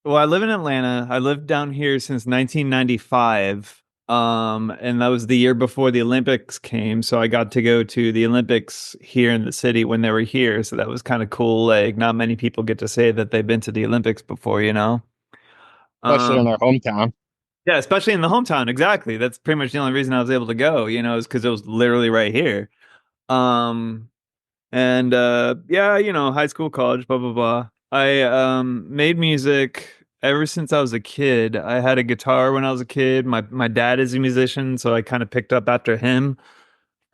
Well, I live in Atlanta. I lived down here since 1995. And that was the year before the Olympics came. So I got to go to the Olympics here in the city when they were here. So that was kind of cool. Like, not many people get to say that they've been to the Olympics before, you know? Especially in Um, their hometown. yeah, especially in the hometown. Exactly. That's pretty much the only reason I was able to go, is because it was literally right here. Um, And yeah, high school, college, blah blah blah. I made music ever since I was a kid. I had a guitar when I was a kid. My dad is a musician, so I kind of picked up after him.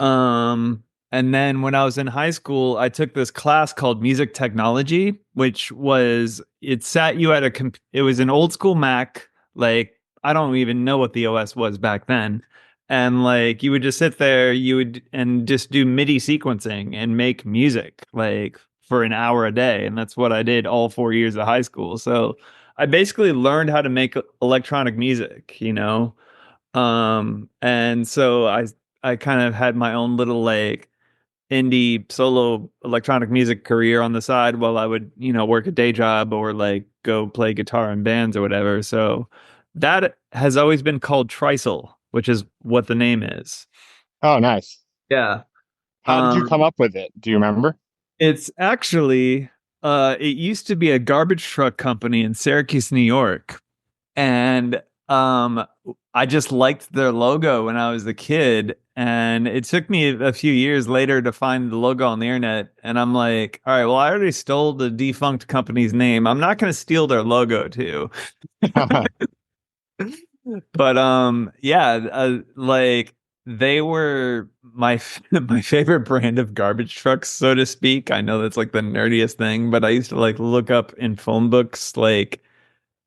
Um and then when I was in high school, I took this class called music technology, which was it sat you at it was an old school Mac, like I don't even know what the OS was back then. And like you would just sit there, you would and just do MIDI sequencing and make music like for an hour a day. And that's what I did all 4 years of high school. So I basically learned how to make electronic music, and so I kind of had my own little like indie solo electronic music career on the side while I would, work a day job or like go play guitar in bands or whatever. So that has always been called Trisel, which is what the name is. Oh, nice. Yeah. How did you come Um, up with it? Do you remember? it's actually it used to be a garbage truck company in Syracuse, New York. And um I just liked their logo when I was a kid, and it took me a few years later to find the logo on the internet, and I'm like, all right, well, I already stole the defunct company's name. I'm not going to steal their logo too. But yeah, like they were my favorite brand of garbage trucks, so to speak. I know that's like the nerdiest thing, but I used to like look up in phone books like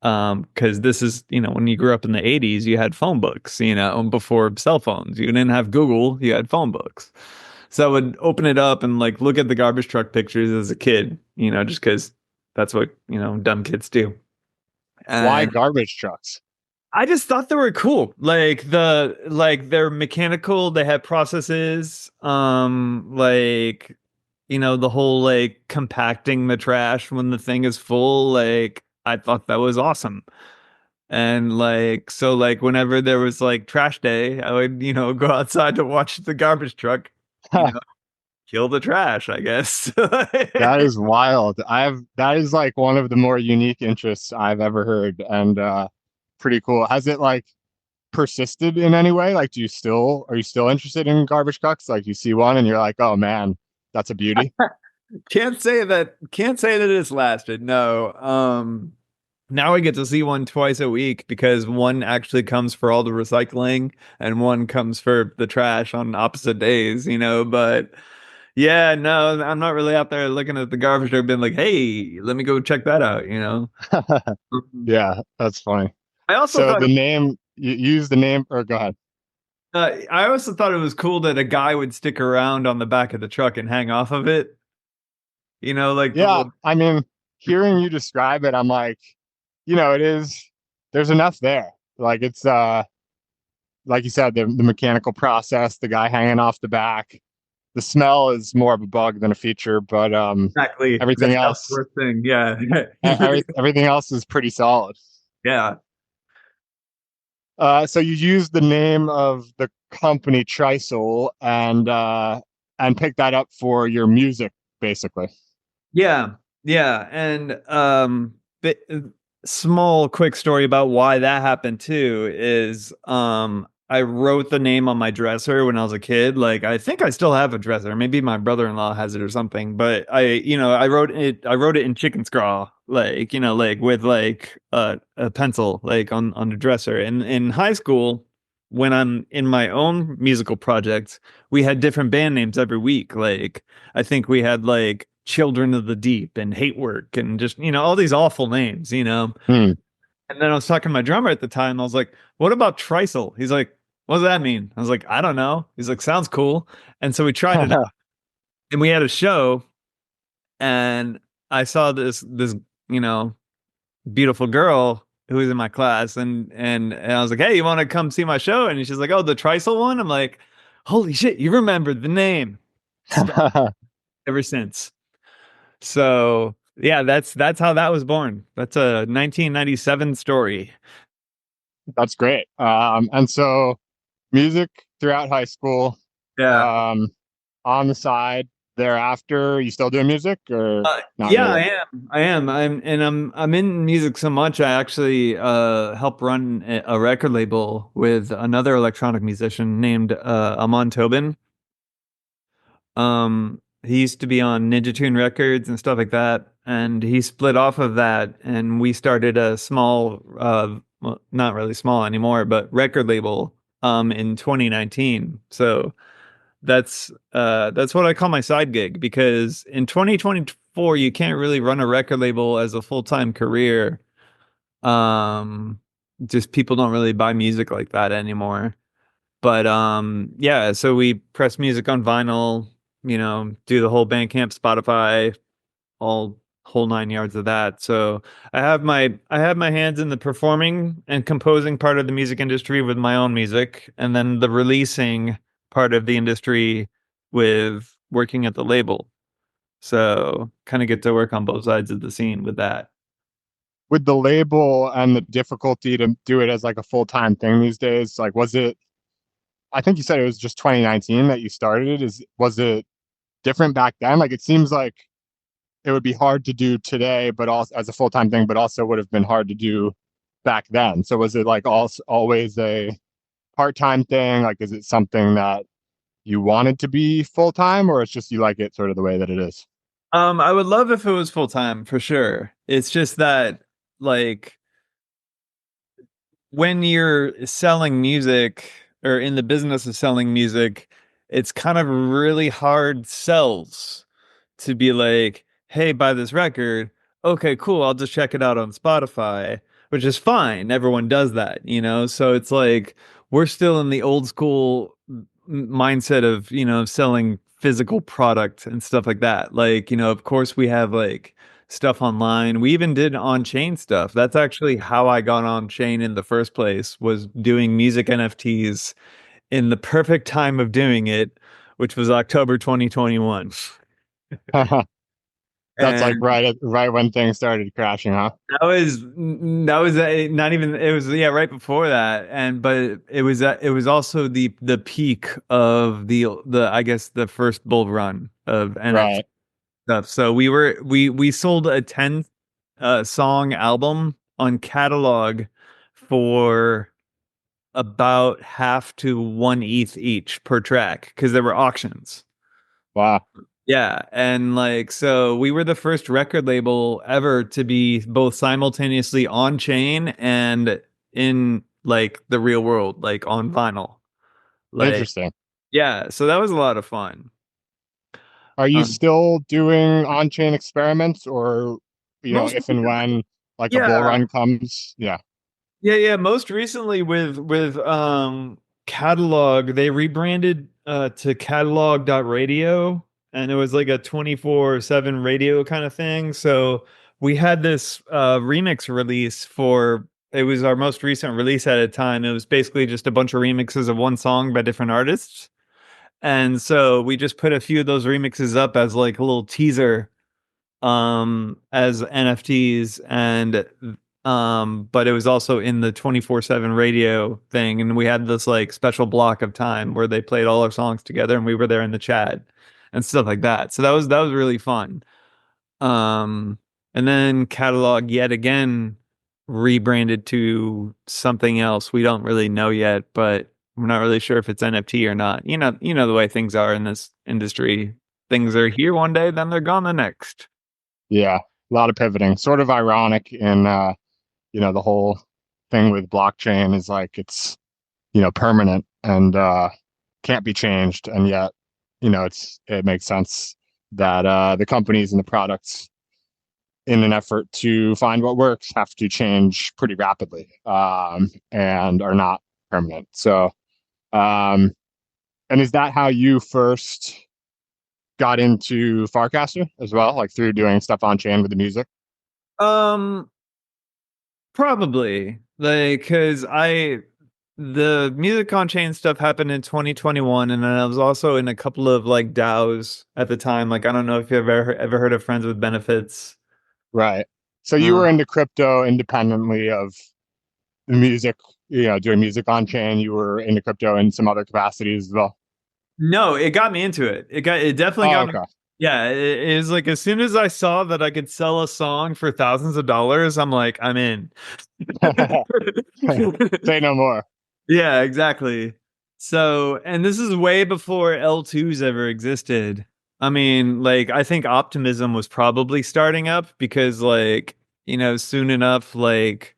because this is, when you grew up in the 80s, you had phone books, before cell phones. You didn't have Google, you had phone books. So I would open it up and like look at the garbage truck pictures as a kid, just because that's what, dumb kids do. Why And garbage trucks? I just thought they were cool. Like they're mechanical, they have processes, like the whole like compacting the trash when the thing is full, like I thought that was awesome. And like, so like whenever there was like trash day, I would, go outside to watch the garbage truck, you know, kill the trash, I guess. That is wild. That is like one of the more unique interests I've ever heard and pretty cool. Has it like persisted in any way? Like are you still interested in garbage trucks? Like you see one and you're like, "Oh man, that's a beauty." Can't say that it's lasted. No. Now I get to see one twice a week because one actually comes for all the recycling and one comes for the trash on opposite days, but yeah, no, I'm not really out there looking at the garbage truck being like, hey, let me go check that out. Mhm. Yeah, that's funny. I also So thought the name you use the name or go ahead. I also thought it was cool that a guy would stick around on the back of the truck and hang off of it. Like the Yeah, little. I mean, hearing you describe it, I'm like, it is there's enough there. Like it's like you said, the mechanical process, the guy hanging off the back. The smell is more of a bug than a feature, but Exactly. everything That's the else worst thing. Yeah. You really. everything else is pretty solid. Yeah. So you use the name of the company Trisol and pick that up for your music, basically. Yeah. Yeah. And small quick story about why that happened too is I wrote the name on my dresser when I was a kid. Like I think I still have a dresser. Maybe my brother-in-law has it or something. But I wrote it in chicken scrawl, like, like with like a pencil like on the dresser. And in high school, when I'm in my own musical projects, we had different band names every week. Like I think we had like Children of the Deep and Hate Work and just, all these awful names. Hmm. And then I was talking to my drummer at the time. I was like, what about Trisel? He's like, what does that mean? I was like, I don't know. He's like, sounds cool. And so we tried it out and we had a show, and I saw this, you know, beautiful girl who was in my class, and I was like, hey, you want to come see my show? And she's like, oh, the Trisel one? I'm like, holy shit, you remembered the name. Stuck ever since. So Yeah, that's how that was born. That's a 1997 story. That's great. And so music throughout high school, Yeah. um, on the side thereafter, you still doing music or not Yeah, I really? am. I am. I'm in music so much. I actually help run a record label with another electronic musician named Amon Tobin. He used to be on Ninja Tune Records and stuff like that, and he split off of that, and we started a small, well, not really small anymore, but record label in 2019. So that's what I call my side gig because in 2024 you can't really run a record label as a full-time career. Um, just people don't really buy music like that anymore. But yeah, so we press music on vinyl, do the whole Bandcamp, Spotify, all whole nine yards of that. So I have my hands in the performing and composing part of the music industry with my own music, and then the releasing part of the industry with working at the label. So kind of get to work on both sides of the scene with that. With the label and the difficulty to do it as like a full-time thing these days, like was it, I think you said it was just 2019 that you started it. Was it different back then? Like it seems like it would be hard to do today, but also as a full-time thing, but also would have been hard to do back then. So was it like always a part-time thing? Like, is it something that you wanted to be full-time, or it's just you like it sort of the way that it is? I would love if it was full time for sure. It's just that like when you're selling music or in the business of selling music, it's kind of really hard sells to be like, hey, buy this record. Okay, cool. I'll just check it out on Spotify, which is fine. Everyone does that, you know? So it's like we're still in the old school mindset of, selling physical product and stuff like that. Like, of course we have like stuff online. We even did on-chain stuff. That's actually how I got on chain in the first place, was doing music NFTs in the perfect time of doing it, which was October 2021. That's like And right when things started crashing, huh? that was not even, it was, yeah, right before that. And but it was also the peak of the I guess the first bull run of NFT Right. stuff. So we sold a 10 song album on catalog for about half to one ETH each per track because there were auctions. Wow. Yeah, and like so we were the first record label ever to be both simultaneously on chain and in like the real world, like on vinyl. Like Interesting. yeah, so that was a lot of fun. Are you Um still doing on-chain experiments, or most if and when like a bull yeah, run comes? Yeah. yeah, most recently with Catalog, they rebranded to catalog.radio, and it was like a 24/7 radio kind of thing. So we had this remix release for it was our most recent release at a time. It was basically just a bunch of remixes of one song by different artists. And so we just put a few of those remixes up as like a little teaser as NFTs, and but it was also in the 24/7 radio thing, and we had this like special block of time where they played all our songs together and we were there in the chat and stuff like that. So that was really fun. um and then Catalog yet again rebranded to something else we don't really know yet, but we're not really sure if it's NFT or not. You know the way things are in this industry. Things are here one day, then they're gone the next. Yeah. A lot of pivoting. Sort of ironic in the whole thing with blockchain is like it's, permanent and can't be changed. And yet, it makes sense that the companies and the products in an effort to find what works have to change pretty rapidly, and are not permanent. So, um, and is that how you first got into Farcaster as well, like through doing stuff on chain with the music? Um, Probably like because the music on chain stuff happened in 2021, and then I was also in a couple of like DAOs at the time. Like I don't know if you've ever heard of Friends with Benefits. Right. So you Uh, were into crypto independently of the music, doing music on chain. You were into crypto in some other capacities as well. no, it got me into it. It definitely Oh, got me. okay. Yeah, it was like as soon as I saw that I could sell a song for thousands of dollars, I'm like, I'm in. Say no more. Yeah, exactly. So, and this is way before L2s ever existed. I mean, like, I think Optimism was probably starting up because, like, soon enough, like,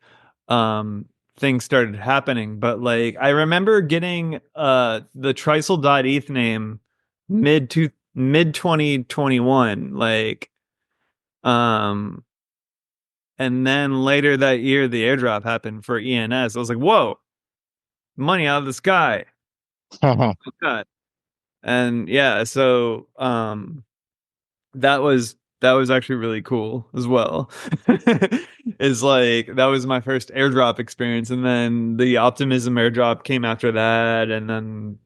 um, things started happening. But, like, I remember getting the Tristle.eth name mid 2021, like, um, and then later that year, the airdrop happened for ENS. I was like, whoa, money out of the sky. God. And yeah, so that was actually really cool as well. Is like that was my first airdrop experience, and then the Optimism airdrop came after that, and then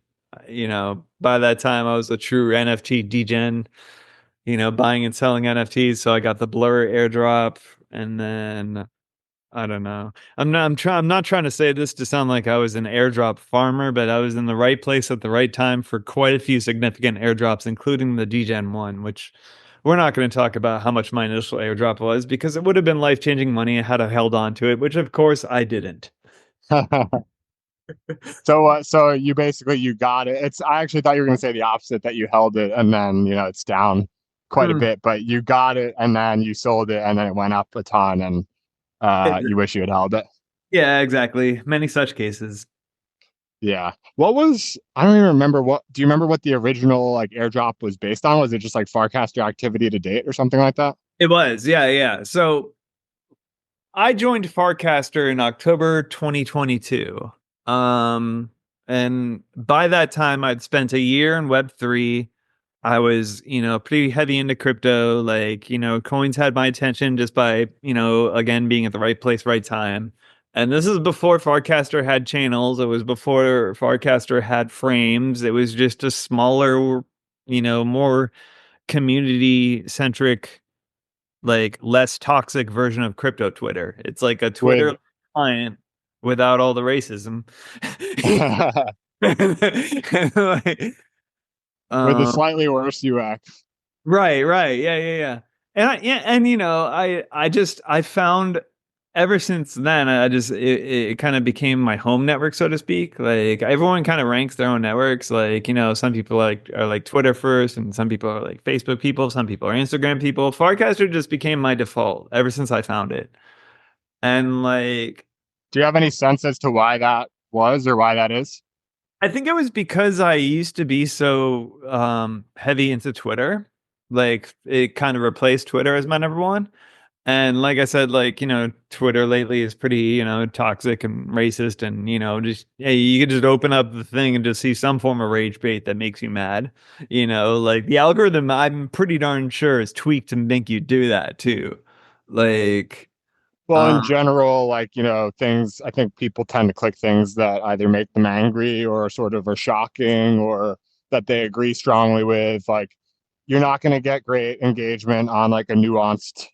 by that time I was a true NFT degen, buying and selling NFTs. So I got the Blur airdrop, and then I don't know. I'm not trying to say this to sound like I was an airdrop farmer, but I was in the right place at the right time for quite a few significant airdrops, including the DGen one, which we're not going to talk about how much my initial airdrop was because it would have been life-changing money had I held on to it, which of course I didn't. So you basically you got it. I actually thought you were going to say the opposite, that you held it and then it's down quite a Hmm. bit, but you got it and then you sold it and then it went up a ton and you wish you had held it. Yeah, exactly. Many such cases. Yeah. I don't even remember do you remember what the original like airdrop was based on? Was it just like Farcaster activity to date or something like that? It was, yeah, yeah. So I joined Farcaster in October 2022. Um, and by that time, I'd spent a year in Web3. I was, pretty heavy into crypto. Like, coins had my attention just by, again, being at the right place, right time. And this is before Farcaster had channels. It was before Farcaster had frames. It was just a smaller, more community centric, like less toxic version of crypto Twitter. It's like a With Twitter client without all the racism. Like, with a um, slightly worse UX. right, right, yeah, yeah, yeah. And I found ever since then, it kind of became my home network, so to speak. Like everyone kind of ranks their own networks. Like, some people are like Twitter first, and some people are like Facebook people, some people are Instagram people. Farcaster just became my default ever since I found it. And like Do you have any sense as to why that was or why that is? I think it was because I used to be so heavy into Twitter. Like it kind of replaced Twitter as my number one. And like I said, like, Twitter lately is pretty, toxic and racist and, just hey, you can just open up the thing and just see some form of rage bait that makes you mad. Like the algorithm, I'm pretty darn sure is tweaked to make you do that too. Like, Well, in um, general, like, things, I think people tend to click things that either make them angry or sort of are shocking or that they agree strongly with. Like, you're not going to get great engagement on like a nuanced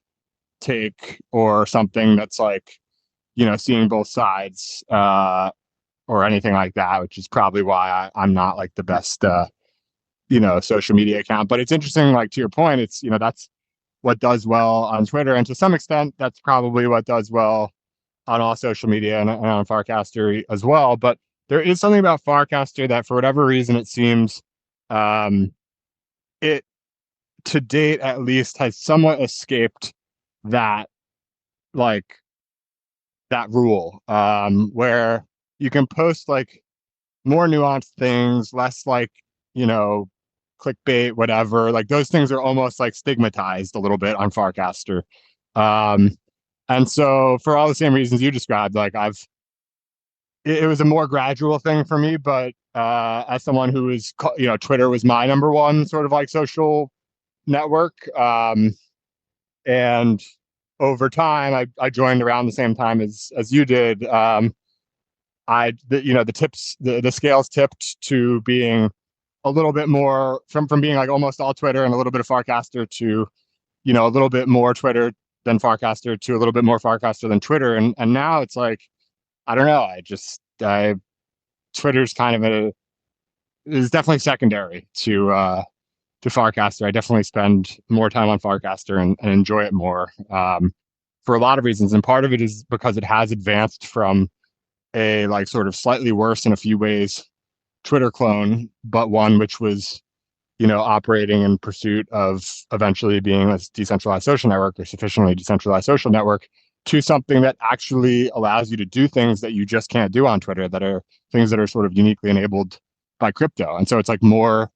take or something that's like, seeing both sides or anything like that, which is probably why I'm not like the best, social media account. But it's interesting, like, to your point, it's, that's what does well on Twitter. And to some extent, that's probably what does well on all social media and on Farcaster as well. But there is something about Farcaster that, for whatever reason, it seems um, it to date at least has somewhat escaped that like that rule where you can post like more nuanced things, less like you know clickbait, whatever. Like those things are almost like stigmatized a little bit on Farcaster. Um, and so for all the same reasons you described, like it was a more gradual thing for me, but as someone who is, Twitter was my number one sort of like social network. And over time, I joined around the same time as you did. The scales tipped to being a little bit more from being like almost all Twitter and a little bit of Farcaster to, a little bit more Twitter than Farcaster to a little bit more Farcaster than Twitter, and now it's like I don't know. I Twitter's kind of a is definitely secondary to Farcaster. I definitely spend more time on Farcaster and enjoy it more for a lot of reasons, and part of it is because it has advanced from a like sort of slightly worse in a few ways Twitter clone, but one which was operating in pursuit of eventually being a decentralized social network or sufficiently decentralized social network to something that actually allows you to do things that you just can't do on Twitter that are things that are sort of uniquely enabled by crypto. And so it's like more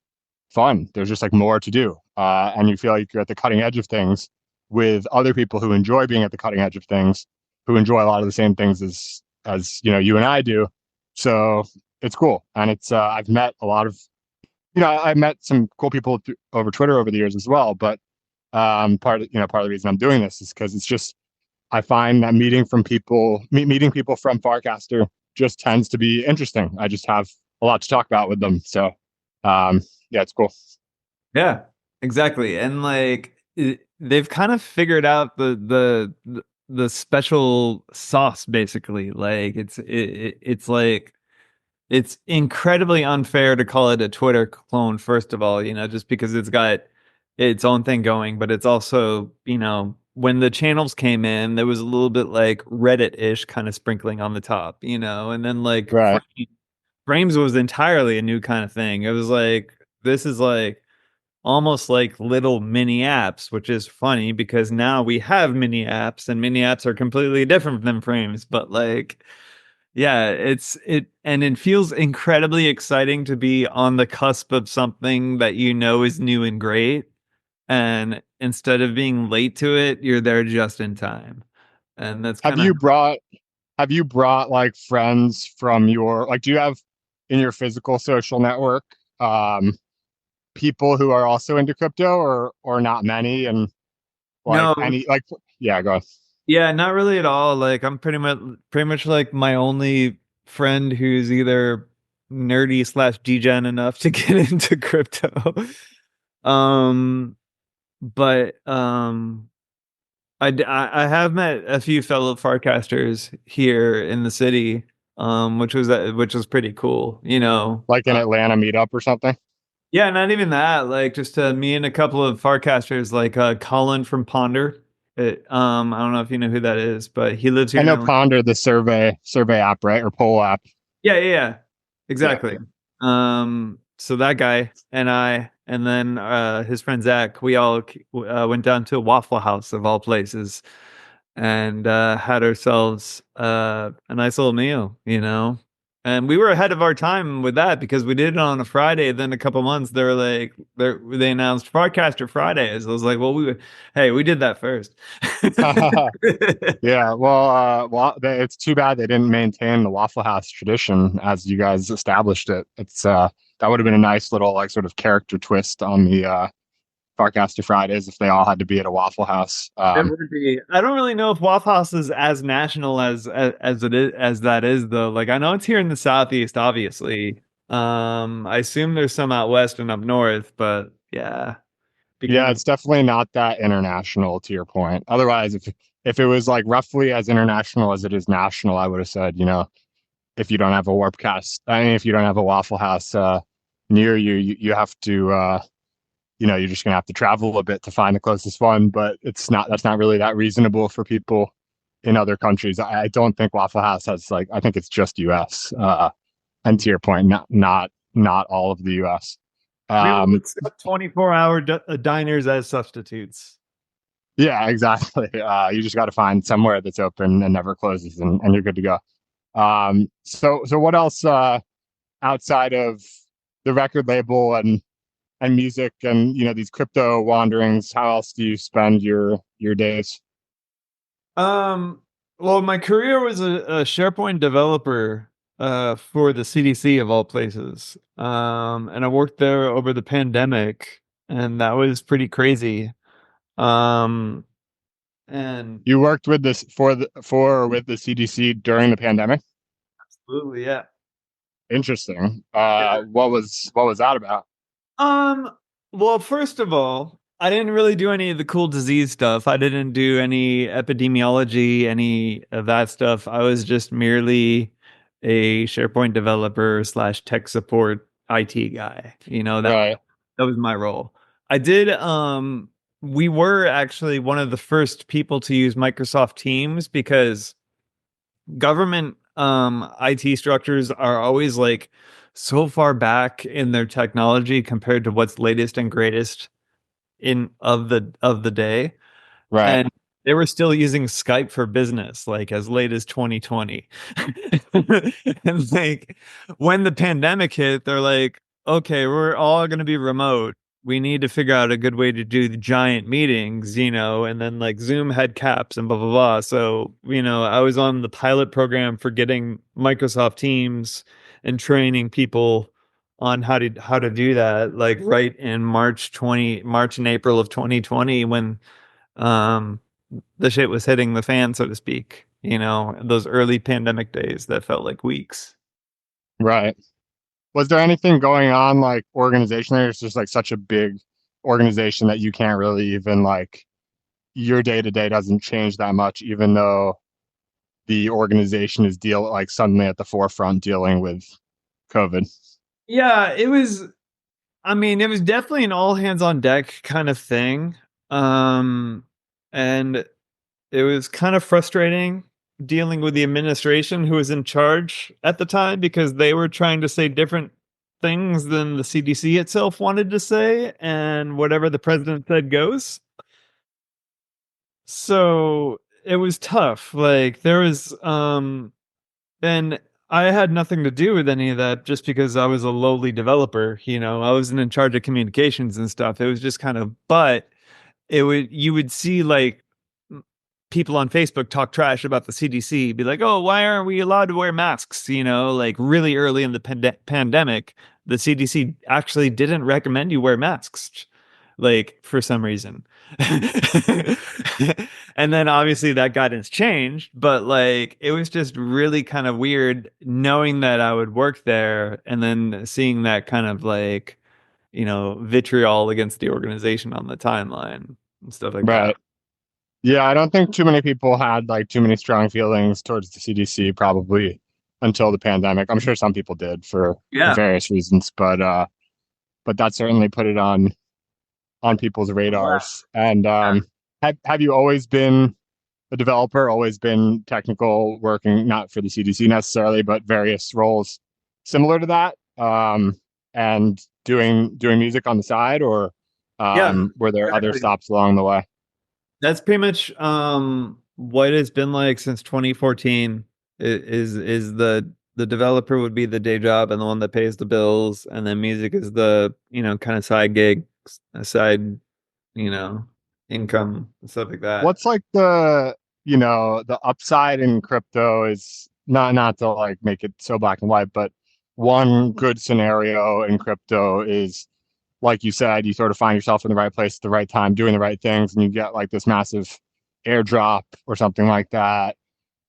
fun. There's just like more to do. And you feel like you're at the cutting edge of things with other people who enjoy being at the cutting edge of things, who enjoy a lot of the same things as you and I do. So it's cool. And it's I've met a lot of I met some cool people over Twitter over the years as well. But part of the reason I'm doing this is because it's just I find that meeting people from Farcaster just tends to be interesting. I just have a lot to talk about with them. So yeah, it's cool. Yeah, exactly. And like they've kind of figured out the special sauce basically. Like it's like it's incredibly unfair to call it a Twitter clone, first of all, just because it's got its own thing going, but it's also, when the channels came in, there was a little bit like Reddit-ish kind of sprinkling on the top, and then like Right. Frames was entirely a new kind of thing. It was like this is like almost like little mini apps, which is funny because now we have mini apps and mini apps are completely different than Frames, but like yeah, and it feels incredibly exciting to be on the cusp of something that is new and great. And instead of being late to it, you're there just in time. And that's Have kind of you brought like friends from your do you have in your physical social network um people who are also into crypto or not many and like no, any like yeah, go on. yeah, not really at all. Like I'm pretty much like my only friend who's either nerdy slash degen enough to get into crypto. Um, but I have met a few fellow Farcasters here in the city, which was pretty cool. Like an Atlanta meetup or something. Yeah, not even that. Like just me and a couple of Farcasters, like Colin from Ponder. I don't know if you know who that is, but he lives I here in know Atlanta. Ponder, the survey app, right? Or poll app. Yeah, yeah, yeah, Yeah. exactly. So that guy and I, and then his friend Zach, we all went down to a Waffle House of all places and had ourselves a nice little meal, And we were ahead of our time with that because we did it on a Friday. Then a couple months, they announced Farcaster Fridays. I was like, well, hey, we did that first. Yeah, it's too bad they didn't maintain the Waffle House tradition as you guys established it. It's that would have been a nice little like sort of character twist on the Farcaster Fridays if they all had to be at a Waffle House. It would be. I don't really know if Waffle House is as national as that is though. Like I know it's here in the southeast, obviously. I assume there's some out west and up north, but yeah, be kind Yeah, of it's definitely not that international to your point. Otherwise, if it was like roughly as international as it is national, I would have said, if you don't have a Warpcast, I mean, if you don't have a Waffle House near you, you have to you're just gonna have to travel a bit to find the closest one. But that's not really that reasonable for people in other countries. I don't think Waffle House has like I think it's just US. And to your point, not all of the US. I mean, well, Um, it's got 24-hour diners as substitutes. yeah, exactly. You just got to find somewhere that's open and never closes, and you're good to go. So what else outside of the record label and music and these crypto wanderings? How else do you spend your days? Um, well, my career was a SharePoint developer for the CDC of all places. And I worked there over the pandemic, and that was pretty crazy. Um, and You worked with this for or with the CDC during the pandemic. absolutely, yeah. Interesting. Yeah. What was that about? Um, well, first of all, I didn't really do any of the cool disease stuff. I didn't do any epidemiology, any of that stuff. I was just merely a SharePoint developer slash tech support IT guy. Right. That was my role. I did we were actually one of the first people to use Microsoft Teams because government IT structures are always like so far back in their technology compared to what's latest and greatest in of the day, Right. and they were still using Skype for business like as late as 2020. And like when the pandemic hit, they're like, okay, we're all going to be remote. We need to figure out a good way to do the giant meetings, and then like Zoom had caps and blah blah blah. So, I was on the pilot program for getting Microsoft Teams and training people on how to do that, like right in March and April of 2020, when um the shit was hitting the fan, so to speak. Those early pandemic days that felt like weeks. Right. Was there anything going on like organizationally? Or it's just like such a big organization that you can't really even like your day to day doesn't change that much, even though the organization is deal like suddenly at the forefront dealing with COVID. Yeah, it was. I mean, it was definitely an all hands on deck kind of thing. And it was kind of frustrating dealing with the administration who was in charge at the time because they were trying to say different things than the CDC itself wanted to say, and whatever the president said goes. So it was tough. Like there was and I had nothing to do with any of that just because I was a lowly developer, I wasn't in charge of communications and stuff. It was just kind of, but you would see like people on Facebook talk trash about the CDC, be like, "Oh, why aren't we allowed to wear masks?" Like really early in the pandemic, the CDC actually didn't recommend you wear masks, like for some reason. And then obviously that guidance changed, but like it was just really kind of weird knowing that I would work there and then seeing that kind of like, vitriol against the organization on the timeline and stuff like that. Right. Yeah, I don't think too many people had like too many strong feelings towards the CDC probably until the pandemic. I'm sure some people did for Yeah. various reasons, but that certainly put it on people's radars. And have you always been a developer, always been technical, working not for the CDC necessarily, but various roles similar to that, and doing music on the side, or Yeah, were there other exactly. stops along the way? That's pretty much what it's been like since 2014. Is the developer would be the day job and the one that pays the bills, and then music is the, kind of side gig, side, you know, income and stuff like that. What's like the upside in crypto is not to like make it so black and white, but one good scenario in crypto is like you said, you sort of find yourself in the right place at the right time, doing the right things, and you get like this massive airdrop or something like that.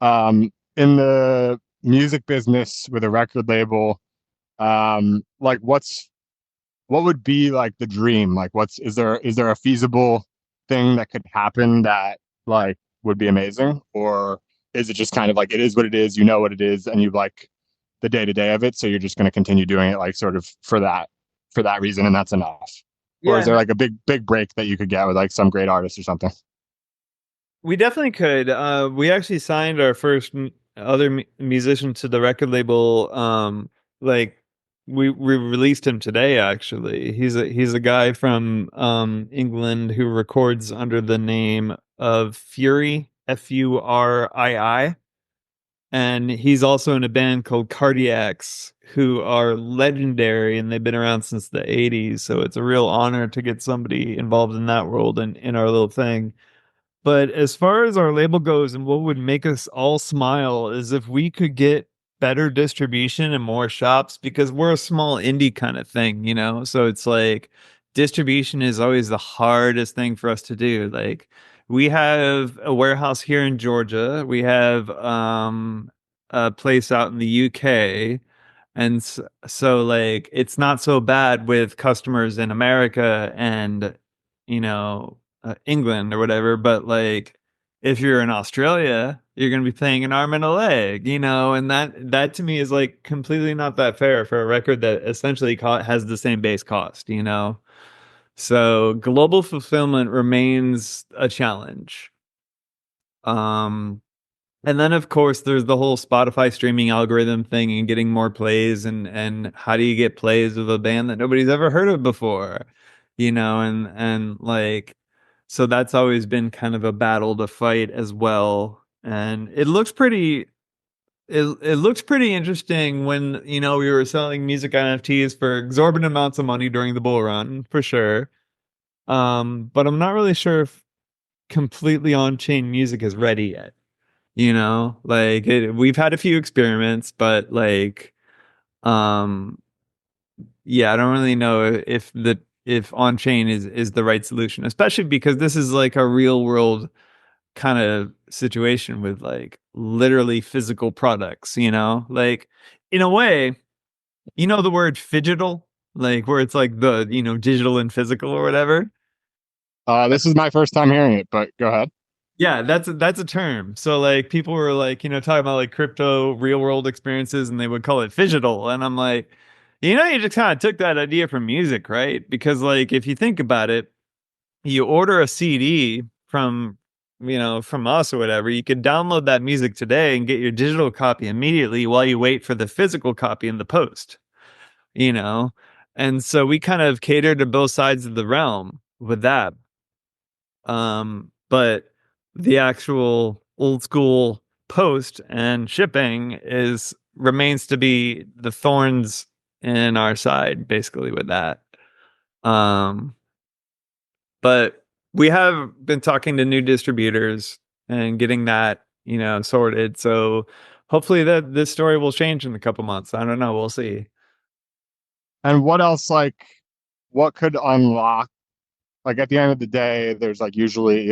In the music business with a record label, like what would be like the dream? Like what's is there a feasible thing that could happen that like would be amazing? Or is it just kind of like it is what it is, you know what it is, and you like the day to day of it, so you're just gonna continue doing it like sort of for that reason and that's enough? Or is Yeah, there no, like a big break that you could get with like some great artist or something? we definitely could. We actually signed our first other musician to the record label. Like we released him today. Actually, he's a guy from England who records under the name of Fury, Furii, and he's also in a band called Cardiacs, who are legendary and they've been around since the '80s. So it's a real honor to get somebody involved in that world and in our little thing. But as far as our label goes, and what would make us all smile is if we could get better distribution and more shops, because we're a small indie kind of thing. So it's like distribution is always the hardest thing for us to do. Like we have a warehouse here in Georgia, we have a place out in the UK. And so like it's not so bad with customers in America and England or whatever, but like if you're in Australia, you're going to be paying an arm and a leg, and that to me is like completely not that fair for a record that essentially has the same base cost. So global fulfillment remains a challenge. Um, and then of course there's the whole Spotify streaming algorithm thing and getting more plays and how do you get plays with a band that nobody's ever heard of before? And like so that's always been kind of a battle to fight as well. And it looks pretty interesting when, we were selling music NFTs for exorbitant amounts of money during the bull run, for sure. But I'm not really sure if completely on-chain music is ready yet. Like we've had a few experiments, but like, um, yeah, I don't really know if on-chain is the right solution, especially because this is like a real world kind of situation with like literally physical products. Like in a way, the word phygital, like where it's like the, digital and physical or whatever. This is my first time hearing it, but go ahead. Yeah, that's a term. So like people were like, talking about like crypto real world experiences and they would call it phygital. And I'm like, you just kind of took that idea from music, right? Because like if you think about it, you order a CD from us or whatever, you could download that music today and get your digital copy immediately while you wait for the physical copy in the post, you know? And so we kind of cater to both sides of the realm with that. But the actual old school post and shipping is remains to be the thorns in our side, basically with that. Um, but we have been talking to new distributors and getting that, sorted. So hopefully that this story will change in a couple months. I don't know. We'll see. And what else, like, what could unlock, like, at the end of the day, there's like usually,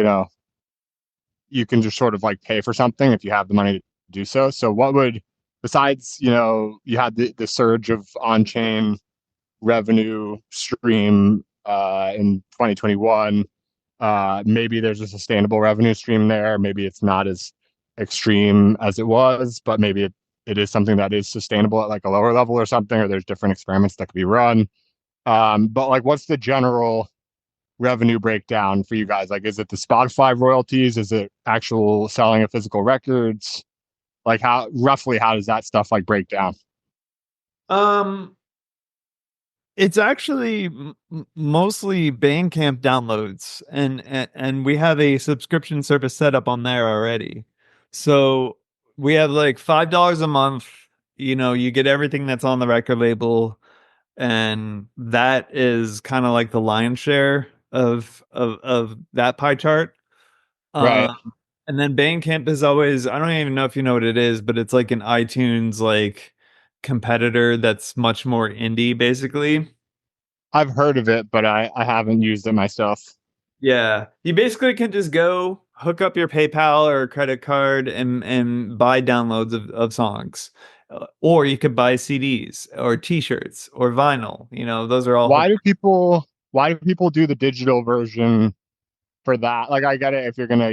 you can just sort of like pay for something if you have the money to do so. So what would, besides, you had the surge of on-chain revenue stream in 2021, maybe there's a sustainable revenue stream there. Maybe it's not as extreme as it was, but maybe it is something that is sustainable at like a lower level or something, or there's different experiments that could be run. But like, what's the general revenue breakdown for you guys? Like, is it the Spotify royalties? Is it actual selling of physical records? Like, how does that stuff like break down? Um, It's actually mostly Bandcamp downloads, and we have a subscription service set up on there already. So we have like $5 a month. You get everything that's on the record label, and that is kind of like the lion's share of that pie chart. Right. Um, and then Bandcamp is always, I don't even know if you know what it is, but it's like an iTunes like competitor that's much more indie, basically. I've heard of it, but I haven't used it myself. Yeah, you basically can just go hook up your PayPal or credit card and buy downloads of songs. Or you could buy CDs or t-shirts or vinyl. Those are all Why hooked. do people why do people do the digital version for that? Like, I get it if you're gonna,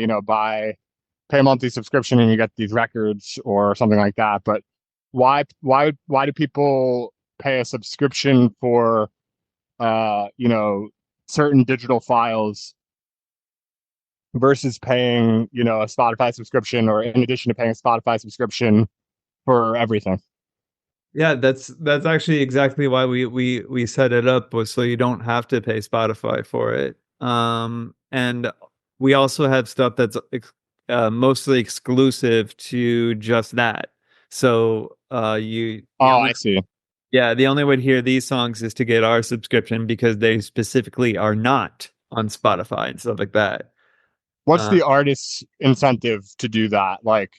pay a monthly subscription and you get these records or something like that, but why do people pay a subscription for certain digital files versus paying, a Spotify subscription, or in addition to paying a Spotify subscription for everything? Yeah, that's actually exactly why we set it up was so you don't have to pay Spotify for it. And we also have stuff that's mostly exclusive to just that. So the Oh, only I see. yeah, the only way to hear these songs is to get our subscription because they specifically are not on Spotify and stuff like that. What's Uh, the artist's incentive to do that? Like,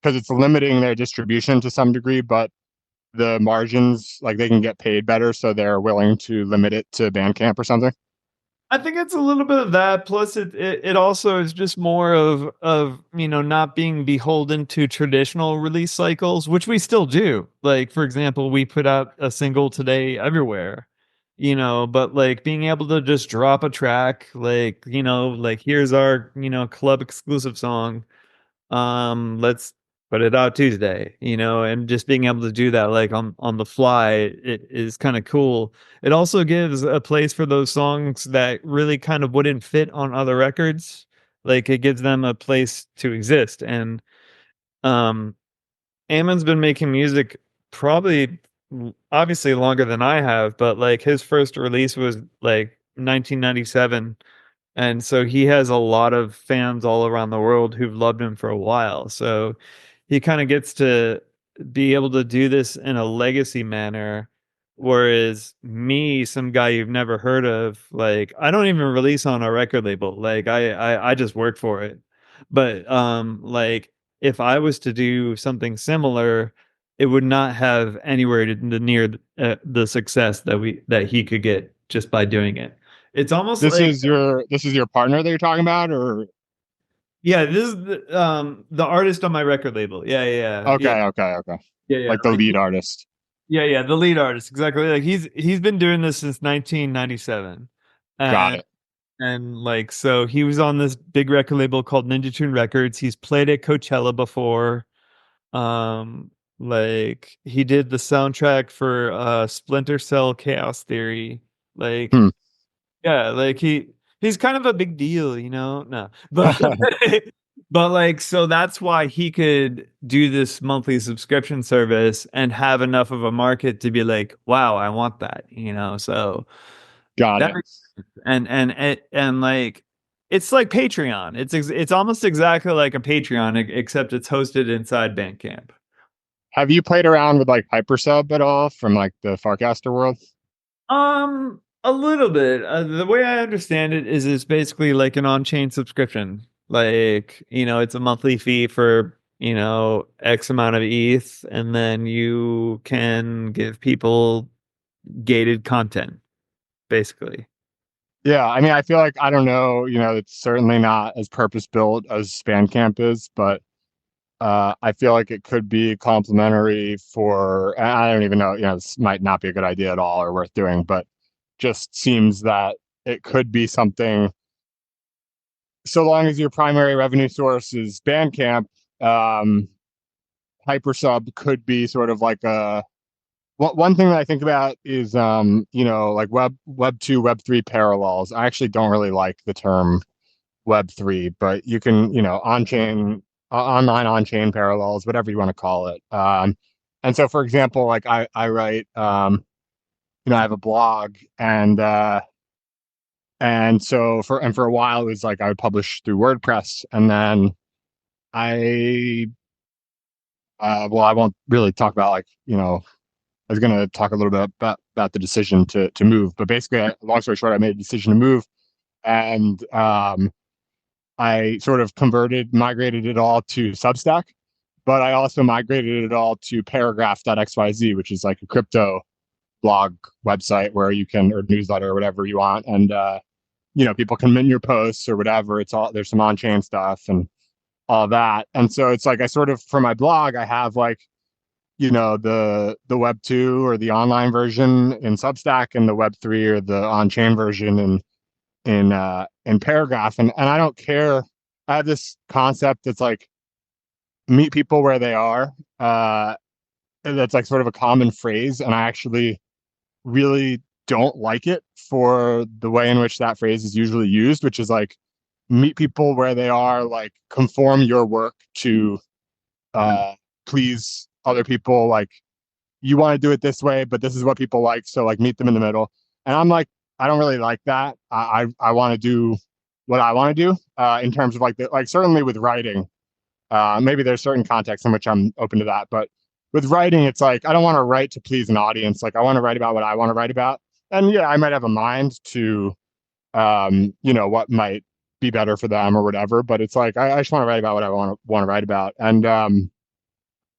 because it's limiting their distribution to some degree, but the margins, like, they can get paid better, so they're willing to limit it to Bandcamp or something. I think it's a little bit of that. Plus, it also is just more of not being beholden to traditional release cycles, which we still do. Like for example, we put out a single today everywhere. but like being able to just drop a track, like, like here's our, club exclusive song. Let's put it out Tuesday, and just being able to do that like on the fly, it is kind of cool. It also gives a place for those songs that really kind of wouldn't fit on other records. Like it gives them a place to exist. And um Amon's been making music probably obviously longer than I have, but like his first release was like 1997. And so he has a lot of fans all around the world who've loved him for a while. So he kind of gets to be able to do this in a legacy manner. Whereas me, some guy you've never heard of, like I don't even release on a record label. Like I just work for it. But like if I was to do something similar, it would not have anywhere to near the success that he could get just by doing it. It's almost like This is your partner that you're talking about, or yeah, this is the artist on my record label. Yeah, yeah, yeah, okay, okay, okay, yeah, yeah. like the Like lead artist. yeah, yeah, the lead artist exactly. Like he's been doing this since 1997, Got and it. like so he was on this big record label called Ninja Tune Records. He's played at Coachella before. Like he did the soundtrack for Splinter Cell Chaos Theory. Like Hmm. yeah, like he's kind of a big deal, No, but but like so that's why he could do this monthly subscription service and have enough of a market to be like, wow, I want that. So Got that it. makes sense. And like it's like Patreon. It's almost exactly like a Patreon except it's hosted inside Bandcamp. Have you played around with like Hypersub at all from like the Farcaster world? A little bit. The way I understand it is it's basically like an on-chain subscription. Like, it's a monthly fee for, X amount of ETH, and then you can give people gated content, basically. Yeah, I mean, I feel like I don't know, it's certainly not as purpose built as Bandcamp is, but I feel like it could be complementary for. I don't even know, this might not be a good idea at all or worth doing, but just seems that it could be something. So long as your primary revenue source is Bandcamp, um, Hypersub could be sort of like a. One thing that I think about is, like Web 2, Web 3 parallels. I actually don't really like the term Web 3, but you can, on chain, online on chain parallels, whatever you want to call it. And so, for example, like I write, I have a blog, and so for a while it was like I would publish through WordPress, and then I, well, I won't really talk about like, I was going to talk a little bit about the decision to move, but basically, long story short, I made a decision to move, and I sort of migrated it all to Substack, but I also migrated it all to Paragraph.xyz, which is like a crypto blog website where you can, or newsletter or whatever you want, and people can mint your posts or whatever. It's all, there's some on-chain stuff and all that, and so it's like I sort of, for my blog, I have like, the Web 2 or the online version in Substack, and the Web 3 or the on-chain version in Paragraph, and I don't care. I have this concept that's like meet people where they are. That's like sort of a common phrase, and I actually really don't like it for the way in which that phrase is usually used, which is like meet people where they are, like conform your work to uh please other people, like you want to do it this way, but this is what people like, so like meet them in the middle. And I'm like, I don't really like that. I want to do what I want to do, in terms of like certainly with writing. Maybe there's certain contexts in which I'm open to that, but with writing, it's like I don't want to write to please an audience. Like I want to write about what I want to write about, and yeah, I might have a mind to, what might be better for them or whatever. But it's like I just want to write about what I want to write about, and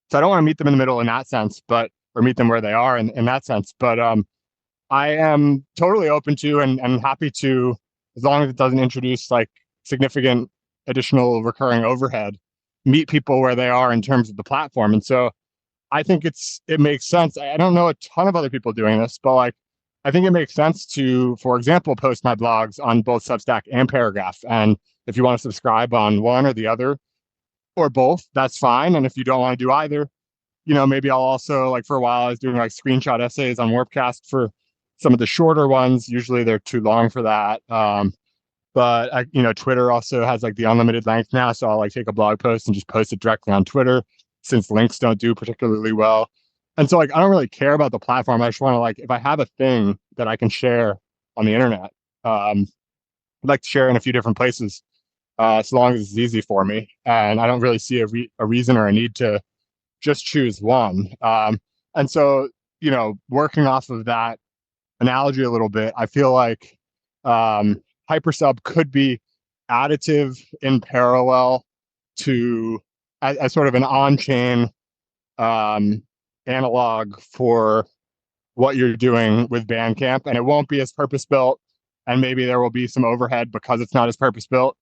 so I don't want to meet them in the middle in that sense, but or meet them where they are in that sense. But I am totally open to and happy to, as long as it doesn't introduce like significant additional recurring overhead, meet people where they are in terms of the platform. And so I think it makes sense. I don't know a ton of other people doing this, but like I think it makes sense to, for example, post my blogs on both Substack and Paragraph. And if you want to subscribe on one or the other or both, that's fine. And if you don't want to do either, maybe I'll also, like, for a while I was doing like screenshot essays on Warpcast for some of the shorter ones. Usually they're too long for that. But Twitter also has like the unlimited length now, so I'll like take a blog post and just post it directly on Twitter, since links don't do particularly well. And so, like, I don't really care about the platform. I just want to, like, if I have a thing that I can share on the internet, I'd like to share in a few different places, as long as it's easy for me. And I don't really see a reason or a need to just choose one. And so, working off of that analogy a little bit, I feel like Hypersub could be additive in parallel to, as sort of an on-chain analog for what you're doing with Bandcamp, and it won't be as purpose-built, and maybe there will be some overhead because it's not as purpose-built.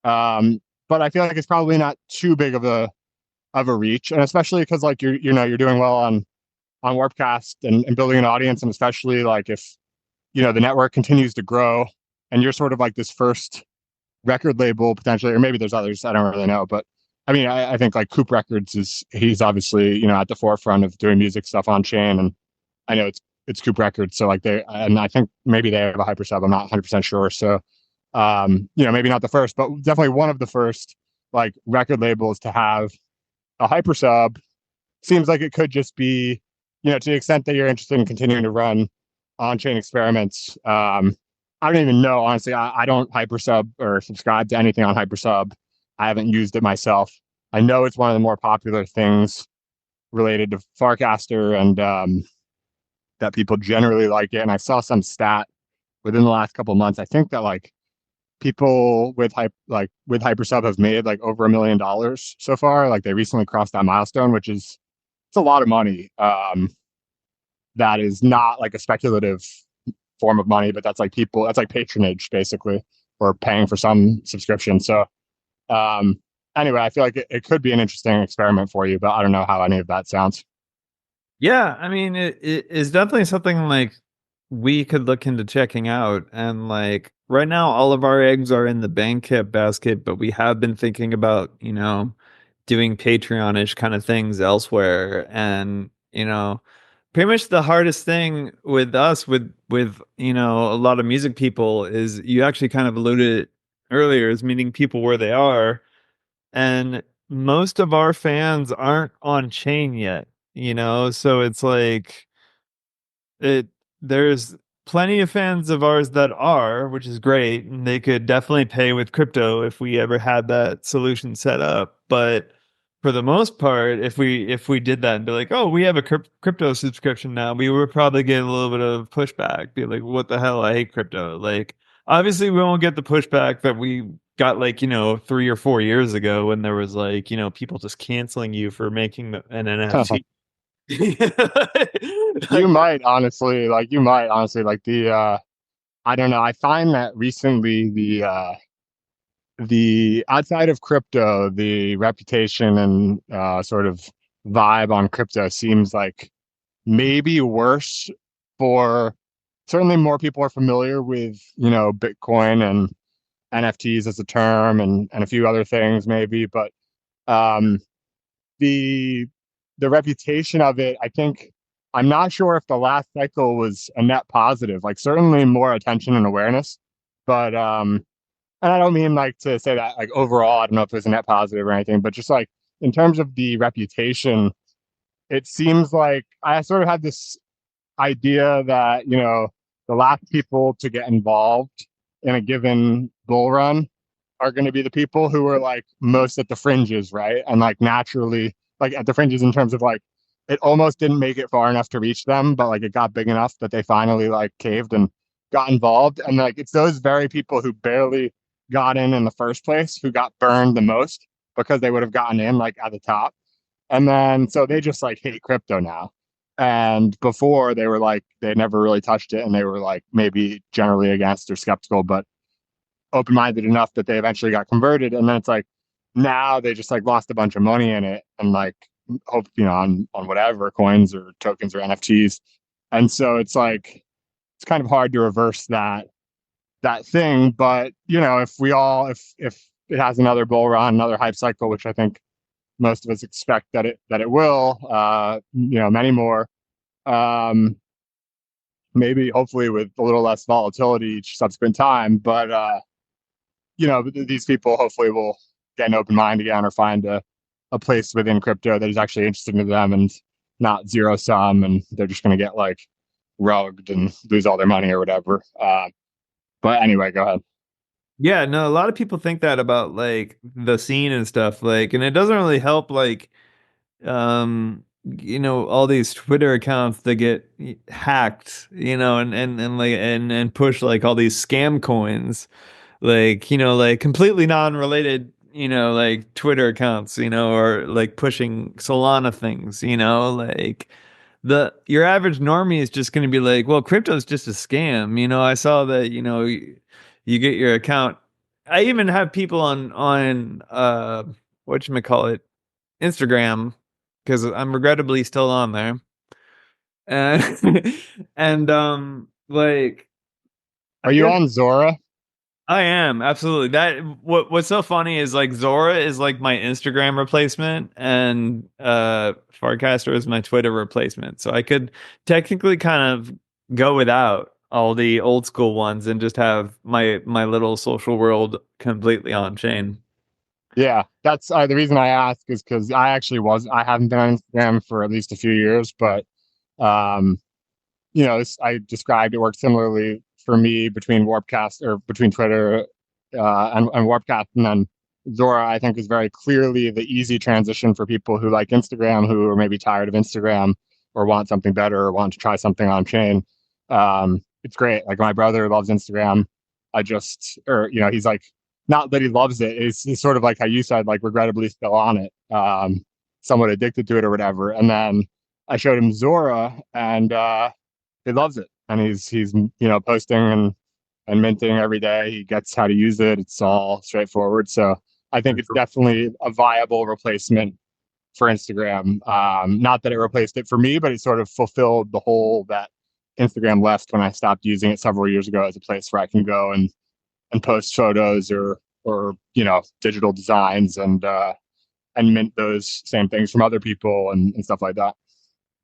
But I feel like it's probably not too big of a reach, and especially because, like, you're doing well on Warpcast and building an audience, and especially like if the network continues to grow and you're sort of like this first record label potentially, or maybe there's others, I don't really know, but I mean, I think like Coop Records he's obviously at the forefront of doing music stuff on chain, and I know it's Coop Records, so like and I think maybe they have a Hypersub, I'm not 100% sure, so maybe not the first, but definitely one of the first like record labels to have a Hypersub. Seems like it could just be, to the extent that you're interested in continuing to run on-chain experiments. I don't even know, honestly. I don't Hypersub or subscribe to anything on Hypersub. I haven't used it myself. I know it's one of the more popular things related to Farcaster, and that people generally like it. And I saw some stat within the last couple of months. I think that like people with Hypersub have made like over $1 million so far. Like they recently crossed that milestone, which is, it's a lot of money. That is not like a speculative form of money, but that's like patronage basically, or paying for some subscription. So anyway, I feel like it could be an interesting experiment for you, but I don't know how any of that sounds. Yeah, I mean, it is definitely something like we could look into checking out. And like right now, all of our eggs are in the Bandcamp basket, but we have been thinking about, doing Patreon-ish kind of things elsewhere. And, pretty much the hardest thing with us, with a lot of music people, is you actually kind of alluded earlier, is meeting people where they are. And most of our fans aren't on chain yet, so it's like it there's plenty of fans of ours that are, which is great, and they could definitely pay with crypto if we ever had that solution set up. But for the most part, if we did that and be like, oh, we have a crypto subscription now, we would probably get a little bit of pushback, be like, what the hell, I hate crypto. Like, obviously we won't get the pushback that we got, like, 3 or 4 years ago, when there was like, people just canceling you for making an NFT. You Like, might honestly, like the I don't know. I find that recently the outside of crypto, the reputation and sort of vibe on crypto seems like maybe worse for, certainly more people are familiar with, Bitcoin and NFTs as a term, and a few other things maybe, but um the reputation of it, I think, I'm not sure if the last cycle was a net positive, like certainly more attention and awareness, but and I don't mean like to say that like overall, I don't know if it was a net positive or anything, but just like in terms of the reputation, it seems like I sort of had this idea that, the last people to get involved in a given bull run are going to be the people who are like most at the fringes, right? And like naturally, like at the fringes in terms of like, it almost didn't make it far enough to reach them, but like it got big enough that they finally like caved and got involved. And like it's those very people who barely got in the first place who got burned the most, because they would have gotten in like at the top. And then so they just like hate crypto now. And before they were like, they never really touched it, and they were like maybe generally against or skeptical, but open-minded enough that they eventually got converted. And then it's like now they just like lost a bunch of money in it, and like hope, on whatever coins or tokens or NFTs. And so it's like it's kind of hard to reverse that thing. But if it has another bull run, another hype cycle, which I think most of us expect that it will, many more. Um, Maybe hopefully with a little less volatility each subsequent time. But these people hopefully will get an open mind again or find a place within crypto that is actually interesting to them and not zero sum, and they're just going to get like rugged and lose all their money or whatever. But anyway, go ahead. Yeah, no, a lot of people think that about like the scene and stuff, like, and it doesn't really help, like, all these Twitter accounts that get hacked, and push like all these scam coins, like, like completely non-related, like Twitter accounts, or like pushing Solana things, like the your average normie is just going to be like, well, crypto's just a scam. I saw that, you get your account. I even have people on whatchamacallit, Instagram, because I'm regrettably still on there. And and like Are I you guess on Zora? I am absolutely that. What's so funny is like Zora is like my Instagram replacement, and Farcaster is my Twitter replacement. So I could technically kind of go without all the old school ones and just have my little social world completely on chain. Yeah, that's the reason I ask is because I haven't been on Instagram for at least a few years, but um, I described it worked similarly for me between Warpcast or between Twitter and Warpcast, and then Zora. I think is very clearly the easy transition for people who like Instagram, who are maybe tired of Instagram or want something better or want to try something on chain. It's great. Like my brother loves Instagram. He's like, not that he loves it. It's sort of like how you said, like regrettably still on it, somewhat addicted to it or whatever. And then I showed him Zora, and he loves it, and he's posting and minting every day. He gets how to use it. It's all straightforward. So I think it's definitely a viable replacement for Instagram. Not that it replaced it for me, but it sort of fulfilled the hole that Instagram left when I stopped using it several years ago as a place where I can go and post photos or digital designs and mint those same things from other people and stuff like that.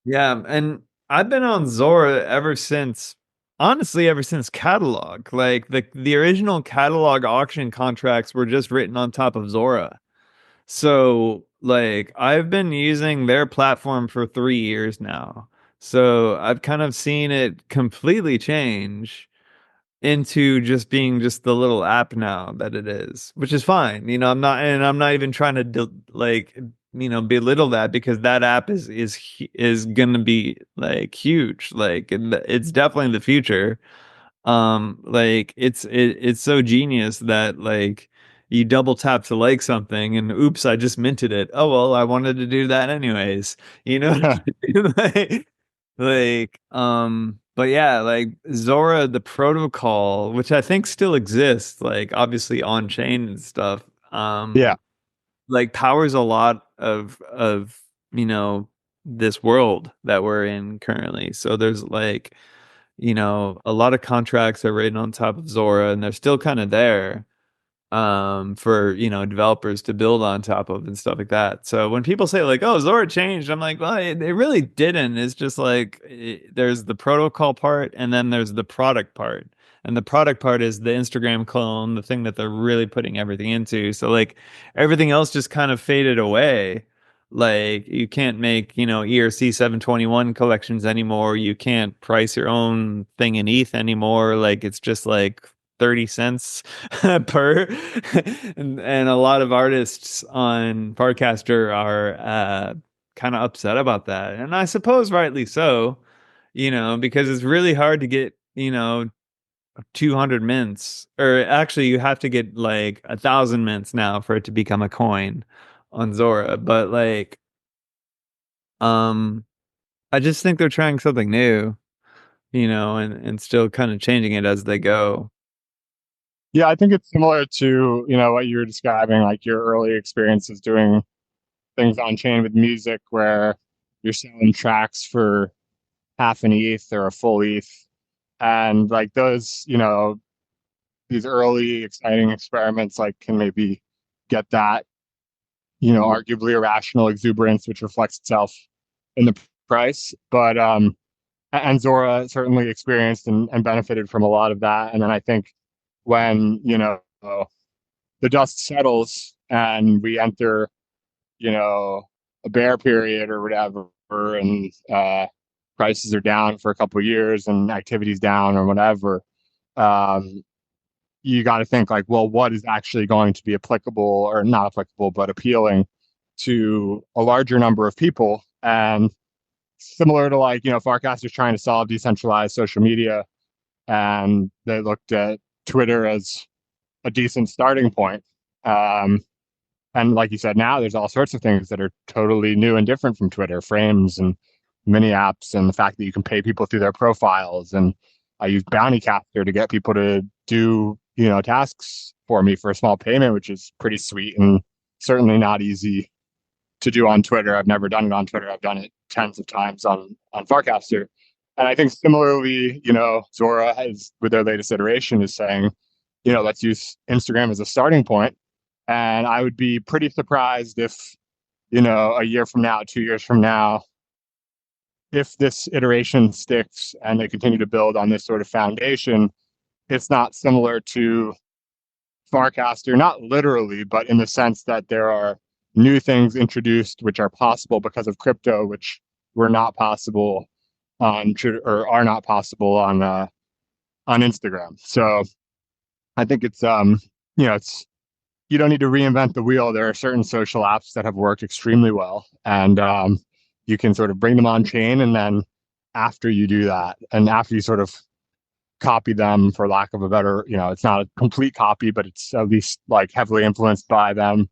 Yeah, and I've been on Zora ever since, honestly, ever since Catalog. Like the original Catalog auction contracts were just written on top of Zora. So, like, I've been using their platform for 3 years now. So I've kind of seen it completely change into just being just the little app now that it is, which is fine. I'm not even trying to belittle that, because that app is gonna be like huge. Like it's definitely the future. Like it's so genius that like you double tap to like something and oops, I just minted it. Oh well, I wanted to do that anyways. You know, but yeah, like Zora, the protocol, which I think still exists, like obviously on chain and stuff, Yeah. like powers a lot of you know this world that we're in currently. So there's like, a lot of contracts are written on top of Zora, and they're still kind of there for developers to build on top of and stuff like that. So when people say like, oh, Zora changed, I'm like, well, it really didn't. It's just like there's the protocol part and then there's the product part, and the product part is the Instagram clone, the thing that they're really putting everything into. So like everything else just kind of faded away. Like you can't make ERC 721 collections anymore. You can't price your own thing in ETH anymore. Like it's just like 30 cents per. And a lot of artists on Farcaster are kind of upset about that, and I suppose rightly so, because it's really hard to get 200 mints, or actually you have to get like 1,000 mints now for it to become a coin on Zora. But like um I just think they're trying something new, and still kind of changing it as they go. Yeah, I think it's similar to, what you were describing, like your early experiences doing things on chain with music where you're selling tracks for half an ETH or a full ETH. And like those, these early exciting experiments like can maybe get that, arguably irrational exuberance, which reflects itself in the price. But and Zora certainly experienced and benefited from a lot of that. And then I think when, the dust settles and we enter, a bear period or whatever, and prices are down for a couple of years and activity's down or whatever, um, you got to think like, well, what is actually going to be applicable or not applicable, but appealing to a larger number of people? And similar to like, Farcasters trying to solve decentralized social media, and they looked at Twitter as a decent starting point. Um, and like you said, now there's all sorts of things that are totally new and different from Twitter, frames and mini apps, and the fact that you can pay people through their profiles. And I use Bounty Capture to get people to do, tasks for me for a small payment, which is pretty sweet and certainly not easy to do on Twitter. I've never done it on Twitter. I've done it tens of times on Farcaster. And I think similarly, Zora has, with their latest iteration, is saying, let's use Instagram as a starting point. And I would be pretty surprised if, a year from now, 2 years from now, if this iteration sticks and they continue to build on this sort of foundation, it's not similar to Farcaster, not literally, but in the sense that there are new things introduced which are possible because of crypto, which were not possible on or are not possible on Instagram. So I think it's it's you don't need to reinvent the wheel. There are certain social apps that have worked extremely well, and you can sort of bring them on chain, and then after you do that, and after you sort of copy them, for lack of a better, it's not a complete copy, but it's at least like heavily influenced by them.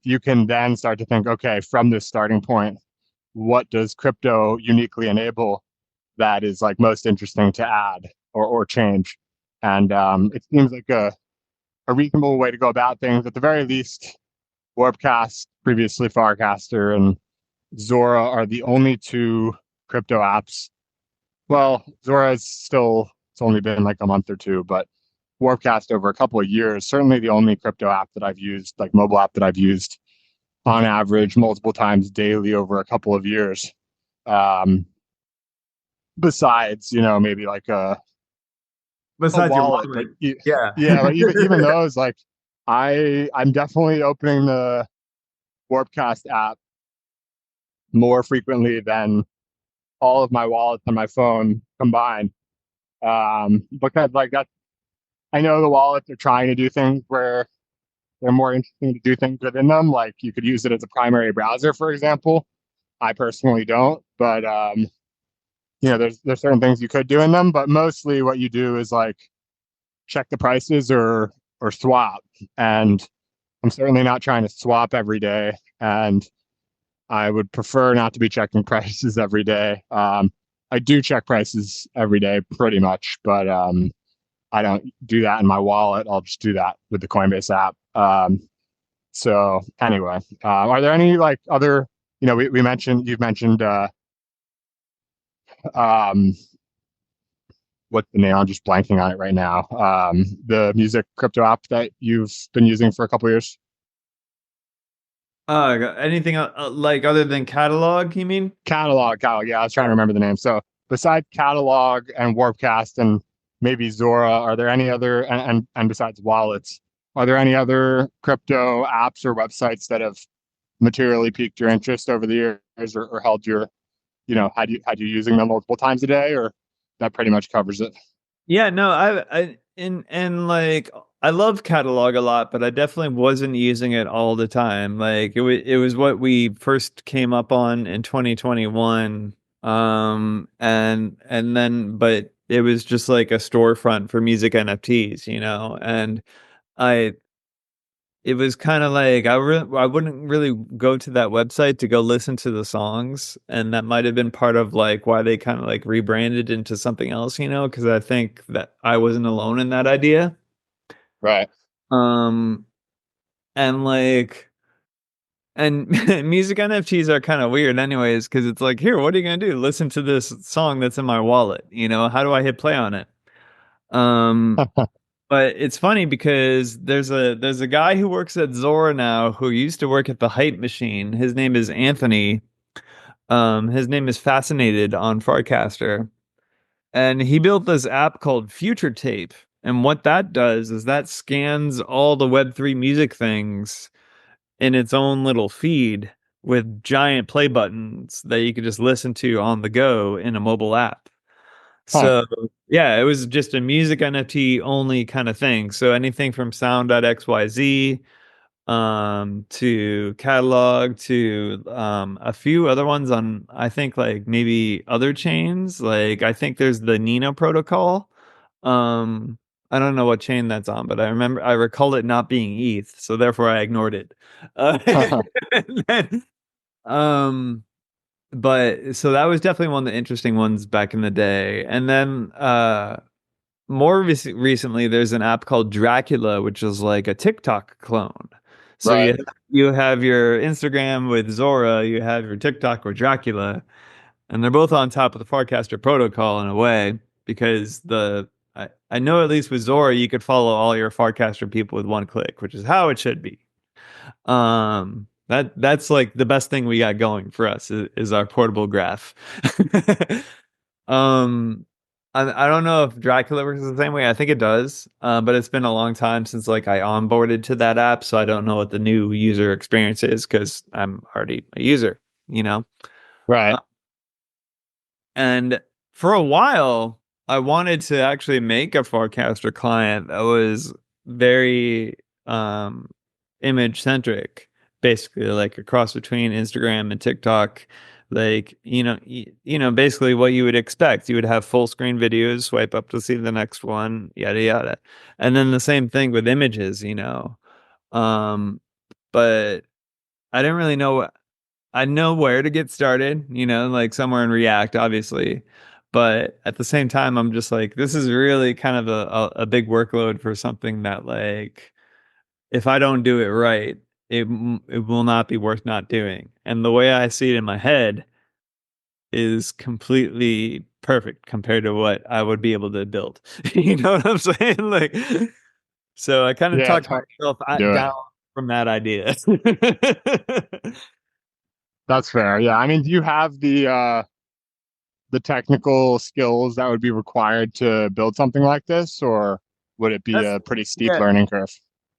You can then start to think, okay, from this starting point, what does crypto uniquely enable that is like most interesting to add or change? And it seems like a reasonable way to go about things. At the very least, Warpcast, previously Farcaster, and Zora are the only two crypto apps. Well, Zora is still, it's only been like a month or two, but Warpcast over a couple of years, certainly the only crypto app that I've used, like mobile app that I've used on average multiple times daily over a couple of years. Besides, maybe like a Besides your wallet, wallet. but Yeah. yeah, like even those, like I'm definitely opening the Warpcast app more frequently than all of my wallets on my phone combined. Because like that, I know the wallets are trying to do things where they're more interesting to do things within them. Like you could use it as a primary browser, for example. I personally don't, but there's certain things you could do in them, but mostly what you do is like check the prices or swap. And I'm certainly not trying to swap every day, and I would prefer not to be checking prices every day. I do check prices every day pretty much, but I don't do that in my wallet. I'll just do that with the Coinbase app. So anyway, are there any like other, you've mentioned um, what's the name? I'm just blanking on it right now. The music crypto app that you've been using for a couple of years. Anything like other than catalog, you mean? Catalog. Yeah, I was trying to remember the name. So besides Catalog and Warpcast and maybe Zora, are there any other, and besides wallets, are there any other crypto apps or websites that have materially piqued your interest over the years, or held your, had you using them multiple times a day, or that pretty much covers it? Yeah, no, I and like I love catalog a lot, but I definitely wasn't using it all the time. Like it was what we first came up on in 2021. And then but it was just like a storefront for music NFTs, and I it was kind of like I wouldn't really go to that website to go listen to the songs, and that might have been part of like why they kind of like rebranded into something else, because I think that I wasn't alone in that idea. Right. Um, and like And music NFTs are kind of weird anyways, because it's like, here, what are you gonna do? Listen to this song that's in my wallet. How do I hit play on it? Um, but it's funny because there's a guy who works at Zora now who used to work at the Hype Machine. His name is Anthony. His name is Fascinated on Farcaster. And he built this app called Future Tape. And what that does is that scans all the Web3 music things in its own little feed with giant play buttons that you could just listen to on the go in a mobile app. Huh. So, yeah, it was just a music NFT only kind of thing. So anything from sound.xyz to catalog to a few other ones on I think like maybe other chains. Like I think there's the Nina protocol. Um I don't know what chain that's on, but I recall it not being ETH, so therefore I ignored it. And then, um but so that was definitely one of the interesting ones back in the day. And then more recently, there's an app called Dracula, which is like a TikTok clone. So Right. you have your Instagram with Zora, you have your TikTok with Dracula, and they're both on top of the Farcaster protocol in a way because I know at least with Zora you could follow all your Farcaster people with one click, which is how it should be. That's like the best thing we got going for us is our portable graph. Um, I don't know if Dracula works the same way. I think it does. But it's been a long time since like I onboarded to that app, so I don't know what the new user experience is because I'm already a user, you know? Right. Uh, and for a while, I wanted to actually make a Farcaster client that was very image centric, basically like a cross between Instagram and TikTok. Like, basically what you would expect. You would have full screen videos, swipe up to see the next one, yada yada. And then the same thing with images. Um, but I didn't really know I know where to get started, like somewhere in React, obviously. But at the same time, I'm just like, this is really kind of a big workload for something that, like, if I don't do it right, it will not be worth not doing. And the way I see it in my head is completely perfect compared to what I would be able to build. You know what I'm saying? Like, so I kind of Yeah. talked Totally myself do it. down from that idea. That's fair. Yeah. I mean, do you have the technical skills that would be required to build something like this, or would it be That's a pretty steep yeah. learning curve?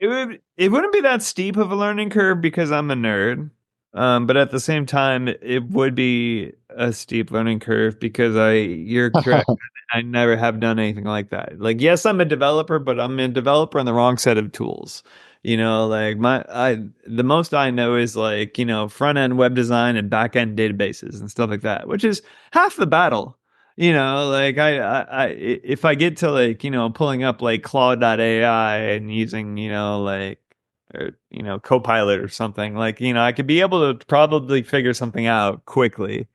It wouldn't be that steep of a learning curve because I'm a nerd. But at the same time, it would be a steep learning curve because you're correct. I never have done anything like that. Like, yes, I'm a developer, but I'm a developer on the wrong set of tools. Like the most I know is like, front end web design and back end databases and stuff like that, which is half the battle. Like if I get to like, pulling up like Claude.ai and using, like, or, Copilot or something, like, I could be able to probably figure something out quickly.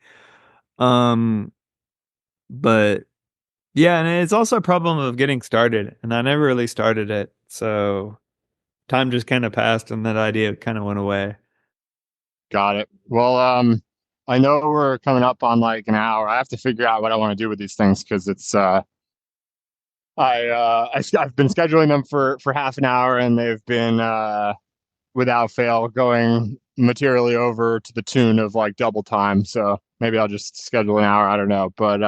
Um, but yeah, and it's also a problem of getting started, and I never really started it. So time just kind of passed and that idea kind of went away. Got it. Well, I know we're coming up on like an hour. I have to figure out what I want to do with these things because it's I've been scheduling them for half an hour and they've been without fail going materially over to the tune of like double time. So maybe I'll just schedule an hour. I don't know, but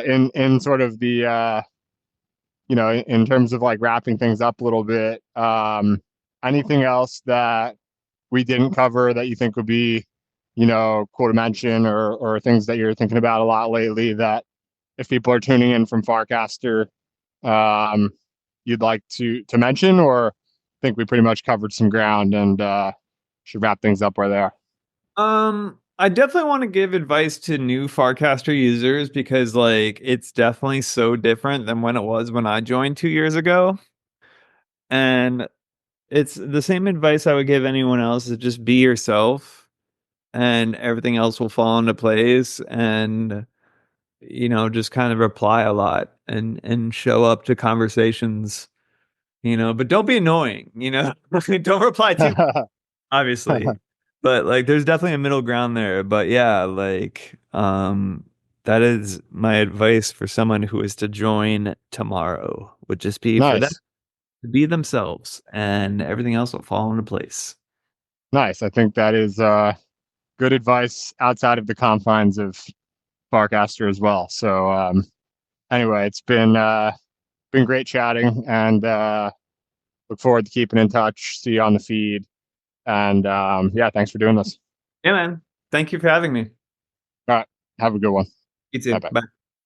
in sort of the in terms of like wrapping things up a little bit, anything else that we didn't cover that you think would be, cool to mention, or things that you're thinking about a lot lately that if people are tuning in from Farcaster, um, you'd like to mention, or think we pretty much covered some ground and should wrap things up where they are. I definitely want to give advice to new Farcaster users because like it's definitely so different than when it was when I joined 2 years ago. And it's the same advice I would give anyone else is just be yourself and everything else will fall into place and just kind of reply a lot and show up to conversations, but don't be annoying. Don't reply too obviously. But like there's definitely a middle ground there. But yeah, like that is my advice for someone who is to join tomorrow, would just be for them Nice. to be themselves and everything else will fall into place. Nice. I think that is good advice outside of the confines of Farcaster as well. So anyway, it's been great chatting, and look forward to keeping in touch. See you on the feed. And yeah, thanks for doing this. Yeah, man. Thank you for having me. All right. Have a good one. You Bye too. bye. Bye.